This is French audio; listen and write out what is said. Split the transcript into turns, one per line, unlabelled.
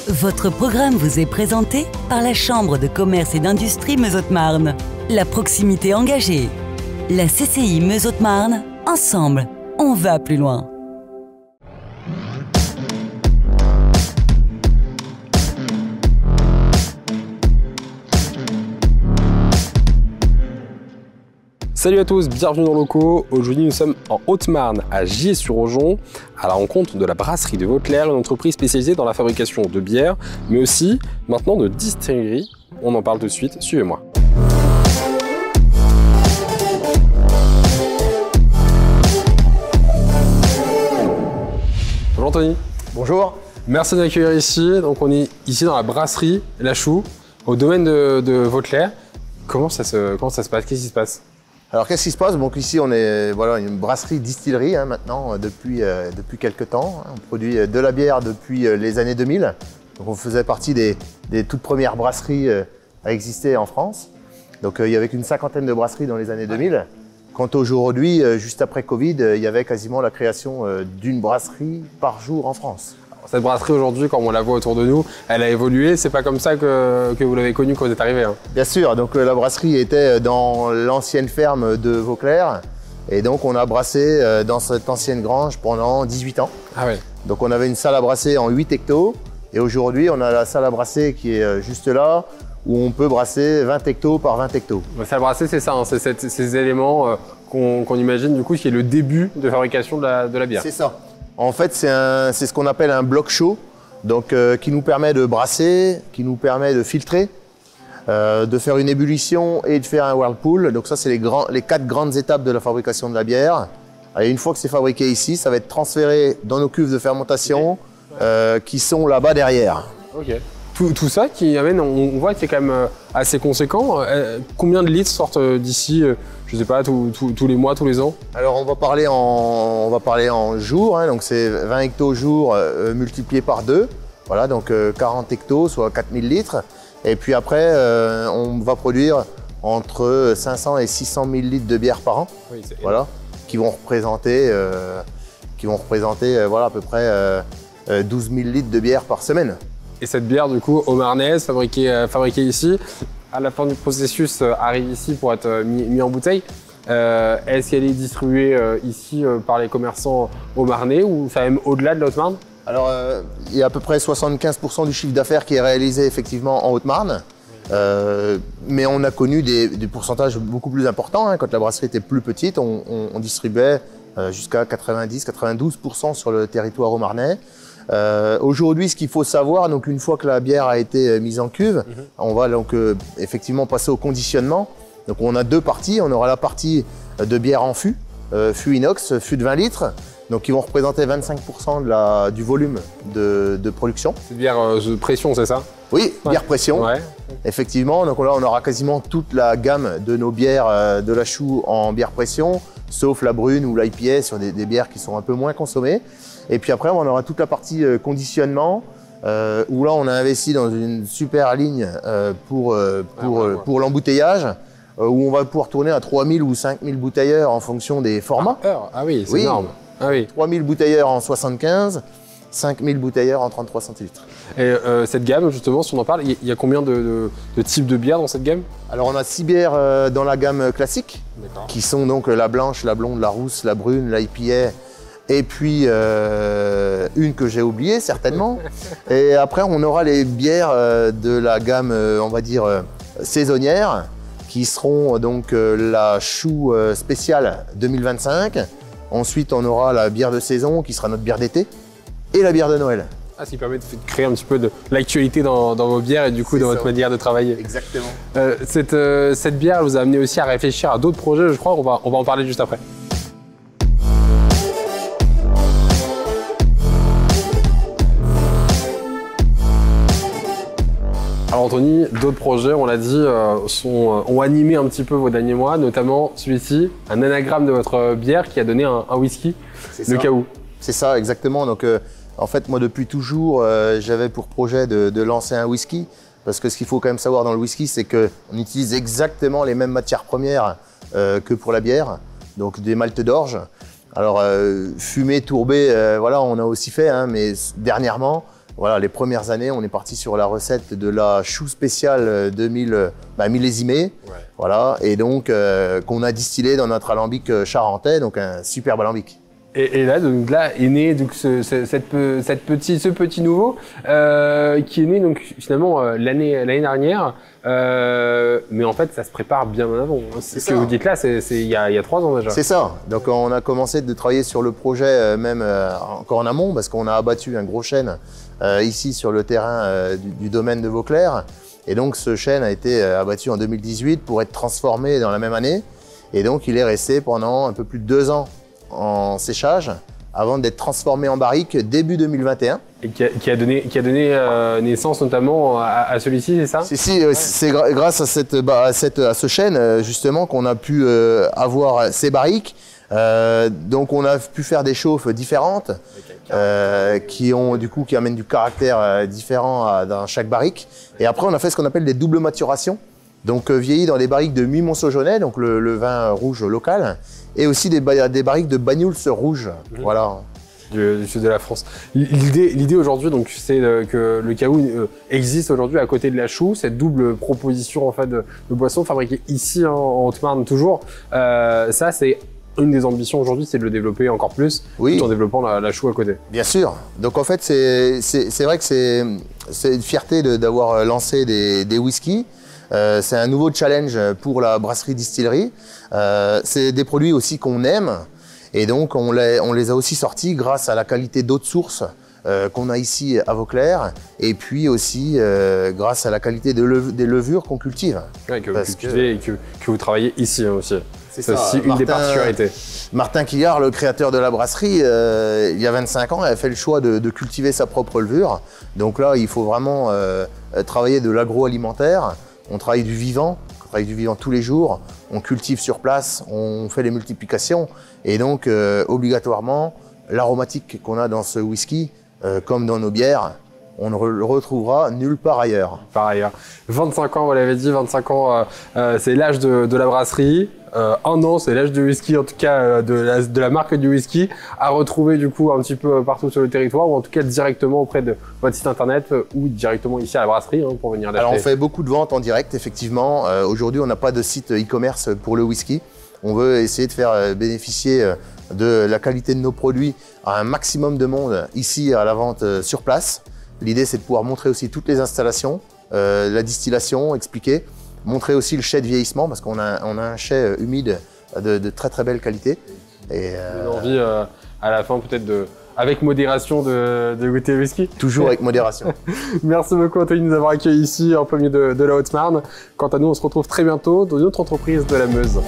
Votre programme vous est présenté par la Chambre de commerce et d'industrie Meuse-Haute-Marne. La proximité engagée. La CCI Meuse-Haute-Marne, ensemble, on va plus loin.
Salut à tous, bienvenue dans Locaux. Aujourd'hui nous sommes en Haute-Marne, à Gier-sur-Aujon, à la rencontre de la brasserie de Vauclair, une entreprise spécialisée dans la fabrication de bière, mais aussi maintenant de distillerie. On en parle tout de suite, suivez-moi. Bonjour Anthony.
Bonjour.
Merci de m'accueillir ici. Donc on est ici dans la brasserie La Choux, au domaine de Vauclair. Comment ça se passe? Qu'est-ce qui se passe?
Alors qu'est-ce qui se passe? Donc ici on est une brasserie distillerie maintenant depuis quelques temps. On produit de la bière depuis les années 2000. Donc on faisait partie des toutes premières brasseries à exister en France. Donc il y avait une cinquantaine de brasseries dans les années 2000. Quant aujourd'hui, juste après Covid, il y avait quasiment la création d'une brasserie par jour en France.
Cette brasserie aujourd'hui, comme on la voit autour de nous, elle a évolué. C'est pas comme ça que vous l'avez connue quand vous êtes arrivé. Hein.
Bien sûr, donc la brasserie était dans l'ancienne ferme de Vauclair. Et donc on a brassé dans cette ancienne grange pendant 18 ans.
Ah ouais.
Donc on avait une salle à brasser en 8 hectos. Et aujourd'hui, on a la salle à brasser qui est juste là, où on peut brasser 20 hectos par 20 hectos.
La salle à brasser, c'est ça, hein, c'est ces éléments qu'on imagine du coup qui est le début de fabrication de la bière.
C'est ça. En fait, c'est ce qu'on appelle un bloc chaud, donc qui nous permet de brasser, qui nous permet de filtrer, de faire une ébullition et de faire un whirlpool. Donc ça, c'est les 4 grandes étapes de la fabrication de la bière. Et une fois que c'est fabriqué ici, ça va être transféré dans nos cuves de fermentation qui sont là-bas derrière.
Ok. Tout ça qui amène, on voit que c'est quand même assez conséquent. Combien de litres sortent d'ici, je sais pas, tous les mois, tous les ans? Alors
on va parler en jours, hein, donc c'est 20 hectos jour multiplié par 2. Voilà, donc 40 hectos, soit 4000 litres. Et puis après, on va produire entre 500 et 600 000 litres de bière par an. Oui, voilà, qui vont représenter voilà, à peu près 12 000 litres de bière par semaine.
Et cette bière, du coup, haut-marnaise, fabriquée ici, à la fin du processus, arrive ici pour être mis en bouteille. Est-ce qu'elle est distribuée ici par les commerçants haut-marnais ou ça même au-delà de la Haute-Marne?
Alors, il y a à peu près 75% du chiffre d'affaires qui est réalisé effectivement en Haute-Marne. Mais on a connu des pourcentages beaucoup plus importants. Hein. Quand la brasserie était plus petite, on distribuait jusqu'à 90-92% sur le territoire haut-marnais. Aujourd'hui, ce qu'il faut savoir, donc une fois que la bière a été mise en cuve, on va donc effectivement passer au conditionnement. Donc on a 2 parties. On aura la partie de bière en fût, fût inox, fût de 20 litres, donc qui vont représenter 25% du volume de production.
C'est bière de pression, c'est ça?
Oui, bière pression.
Ouais.
Effectivement. Donc là, on aura quasiment toute la gamme de nos bières de La Choux en bière pression, sauf la brune ou l'IPA sur des bières qui sont un peu moins consommées. Et puis après, on aura toute la partie conditionnement, où là, on a investi dans une super ligne pour l'embouteillage, où on va pouvoir tourner à 3000 ou 5000 bouteilleurs en fonction des formats.
Ah oui, c'est énorme. Ah oui.
3000 bouteilleurs en 75, 5000 bouteilleurs en 33 centilitres.
Et cette gamme, justement, si on en parle, il y a combien de types de bières dans cette gamme?
Alors, on a 6 bières dans la gamme classique, qui sont donc la blanche, la blonde, la rousse, la brune, l'IPA, et puis une que j'ai oubliée certainement. Et après, on aura les bières de la gamme, on va dire, saisonnière, qui seront donc la Choux spéciale 2025. Ensuite, on aura la bière de saison, qui sera notre bière d'été, et la bière de Noël.
Ah, ce qui permet de créer un petit peu de l'actualité dans vos bières et du coup dans votre manière de travailler.
Exactement.
Cette bière vous a amené aussi à réfléchir à d'autres projets, je crois. On va en parler juste après. Alors Anthony, d'autres projets, on l'a dit, ont animé un petit peu vos derniers mois, notamment celui-ci, un anagramme de votre bière qui a donné un whisky, le Caou.
C'est ça, exactement. Donc, en fait, moi, depuis toujours, j'avais pour projet de lancer un whisky, parce que ce qu'il faut quand même savoir dans le whisky, c'est qu'on utilise exactement les mêmes matières premières que pour la bière, donc des maltes d'orge. Alors, fumé, tourbé, voilà, on a aussi fait, hein, mais dernièrement, Voilà, les premières années, on est parti sur la recette de la chou spéciale 2000 millésimée, voilà, et donc qu'on a distillé dans notre alambic charentais, donc un superbe alambic.
Et là, donc là est né donc ce petit nouveau qui est né donc finalement l'année dernière, mais en fait ça se prépare bien en avant. Ce que vous dites là, c'est il y a 3 ans déjà.
C'est ça. Donc on a commencé de travailler sur le projet même encore en amont parce qu'on a abattu un gros chêne ici sur le terrain du domaine de Vauclair. Et donc ce chêne a été abattu en 2018 pour être transformé dans la même année. Et donc il est resté pendant un peu plus de 2 ans en séchage avant d'être transformé en barrique début 2021.
Et qui a donné naissance notamment à celui-ci, c'est ça?
C'est grâce à ce chêne justement qu'on a pu avoir ces barriques. Donc on a pu faire des chauffes différentes qui amènent du caractère différent dans chaque barrique. Et après on a fait ce qu'on appelle des doubles maturations. Donc vieilli dans des barriques de Muy-Montceau-Jaunet, donc le vin rouge local, et aussi des barriques de Banyuls rouge. Voilà.
Du sud de la France. L'idée aujourd'hui, donc, c'est que le Cahoun existe aujourd'hui à côté de la chou, cette double proposition en fait de boisson fabriquée ici en Haute-Marne toujours. Ça, c'est une des ambitions aujourd'hui, c'est de le développer encore plus, tout en développant la chou à côté. Bien
sûr. Donc en fait, c'est vrai que c'est une fierté d'avoir lancé des whiskies. C'est un nouveau challenge pour la brasserie-distillerie. C'est des produits aussi qu'on aime et donc on les a aussi sortis grâce à la qualité d'eau de source qu'on a ici à Vauclair et puis aussi grâce à la qualité des levures qu'on cultive.
Ouais, que vous cultivez et que vous travaillez ici aussi. C'est aussi une des particularités.
Martin Quillard, le créateur de la brasserie, il y a 25 ans, a fait le choix de cultiver sa propre levure. Donc là, il faut vraiment travailler de l'agroalimentaire. On travaille du vivant, tous les jours, on cultive sur place, on fait les multiplications et donc obligatoirement l'aromatique qu'on a dans ce whisky, comme dans nos bières, on ne le retrouvera nulle part ailleurs.
25 ans, vous l'avez dit, 25 ans, c'est l'âge de la brasserie. 1 an, c'est l'âge du whisky, en tout cas de la marque du whisky, à retrouver du coup un petit peu partout sur le territoire, ou en tout cas directement auprès de votre site internet ou directement ici à la brasserie pour venir l'acheter.
Alors on fait beaucoup de ventes en direct, effectivement. Aujourd'hui, on n'a pas de site e-commerce pour le whisky. On veut essayer de faire bénéficier de la qualité de nos produits à un maximum de monde ici à la vente sur place. L'idée, c'est de pouvoir montrer aussi toutes les installations, la distillation, expliquer. Montrer aussi le chai de vieillissement parce qu'on a un chai humide de très très belle qualité. Et
une envie à la fin peut-être avec modération de goûter le whisky.
Toujours avec modération.
Merci beaucoup Anthony de nous avoir accueillis ici en plein milieu de la Haute-Marne. Quant à nous, on se retrouve très bientôt dans une autre entreprise de la Meuse.